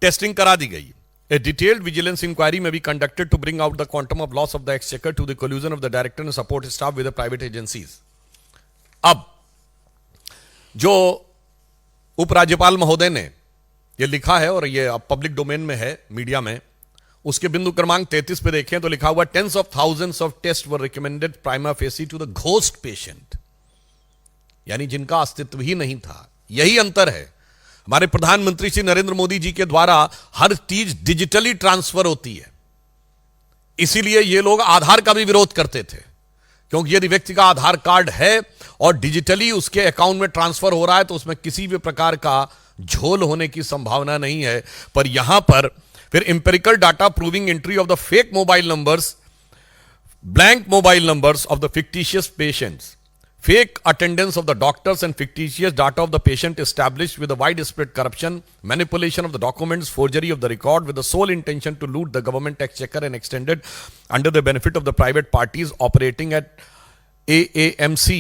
Testing करा दी गई। A detailed vigilance inquiry may be conducted to bring out the quantum of loss of the exchequer to the collusion of the director and support staff with the private agencies. अब जो उपराज्यपाल महोदय ने ये लिखा है और ये अब पब्लिक डोमेन में है मीडिया में, उसके बिंदु क्रमांक 33 पे देखें तो लिखा हुआ tens of thousands of test were recommended prima facie to the ghost patient, यानी जिनका अस्तित्व ही नहीं था। यही अंतर है। हमारे प्रधानमंत्री श्री नरेंद्र मोदी जी के द्वारा हर चीज डिजिटली ट्रांसफर होती है, इसीलिए ये लोग आधार का भी विरोध करते थे, क्योंकि यदि व्यक्ति का आधार कार्ड है और डिजिटली उसके अकाउंट में ट्रांसफर हो रहा है तो उसमें किसी भी प्रकार का झोल होने की संभावना नहीं है। पर यहां पर फिर empirical data proving entry of the fake mobile numbers, blank mobile numbers of the fictitious patients, fake attendance of the doctors and fictitious data of the patient established with a widespread corruption, manipulation of the documents, forgery of the record with the sole intention to loot the government exchequer and extended under the benefit of the private parties operating at AAMC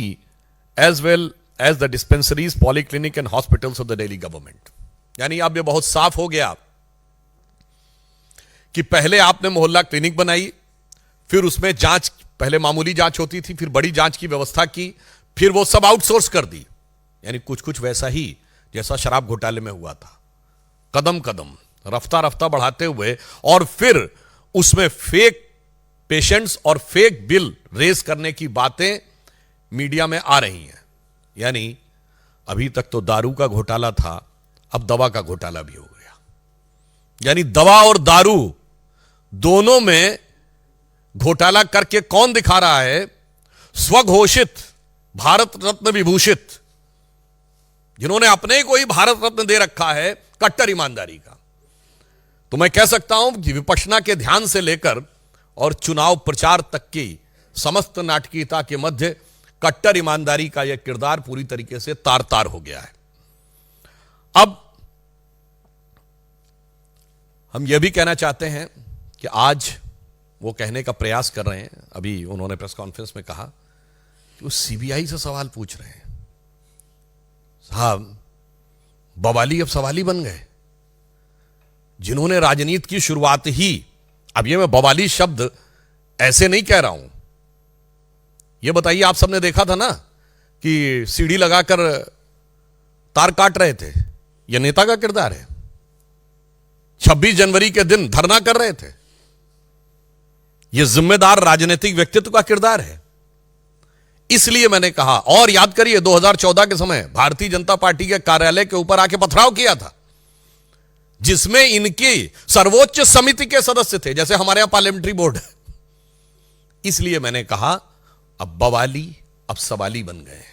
as well as the dispensaries, polyclinic and hospitals of the Delhi government. यानी अब ये बहुत साफ हो गया कि पहले आपने मोहल्ला क्लिनिक बनाई, फिर उसमें जांच, पहले मामूली जांच होती थी, फिर बड़ी जांच की व्यवस्था की, फिर वो सब आउटसोर्स कर दी। यानी कुछ कुछ वैसा ही जैसा शराब घोटाले में हुआ था, कदम कदम रफ्ता रफ्ता बढ़ाते हुए, और फिर उसमें फेक पेशेंट्स और फेक बिल रेज करने की बातें मीडिया में आ रही हैं। यानी अभी तक तो दारू का घोटाला था, अब दवा का घोटाला भी हो गया। यानी दवा और दारू दोनों में घोटाला करके कौन दिखा रहा है? स्वघोषित भारत रत्न विभूषित, जिन्होंने अपने को ही भारत रत्न दे रखा है कट्टर ईमानदारी का। तो मैं कह सकता हूं कि विपक्षना के ध्यान से लेकर और चुनाव प्रचार तक की समस्त नाटकीयता के मध्य कट्टर ईमानदारी का यह किरदार पूरी तरीके से तार तार हो गया है। अब हम यह भी कहना चाहते हैं कि आज वो कहने का प्रयास कर रहे हैं, अभी उन्होंने प्रेस कॉन्फ्रेंस में कहा कि वो सीबीआई से सवाल पूछ रहे हैं। साहब, बवाली अब सवाली बन गए, जिन्होंने राजनीति की शुरुआत ही, अब ये मैं बवाली शब्द ऐसे नहीं कह रहा हूं, ये बताइए, आप सबने देखा था ना कि सीढ़ी लगाकर तार काट रहे थे, यह नेता का किरदार है। 26 जनवरी के दिन धरना कर रहे थे, यह जिम्मेदार राजनीतिक व्यक्तित्व का किरदार है। इसलिए मैंने कहा, और याद करिए 2014 के समय भारतीय जनता पार्टी के कार्यालय के ऊपर आके पथराव किया था, जिसमें इनकी सर्वोच्च समिति के सदस्य थे, जैसे हमारे यहां पार्लियामेंट्री बोर्ड है। इसलिए मैंने कहा अब बवाली अब सवाली बन गए।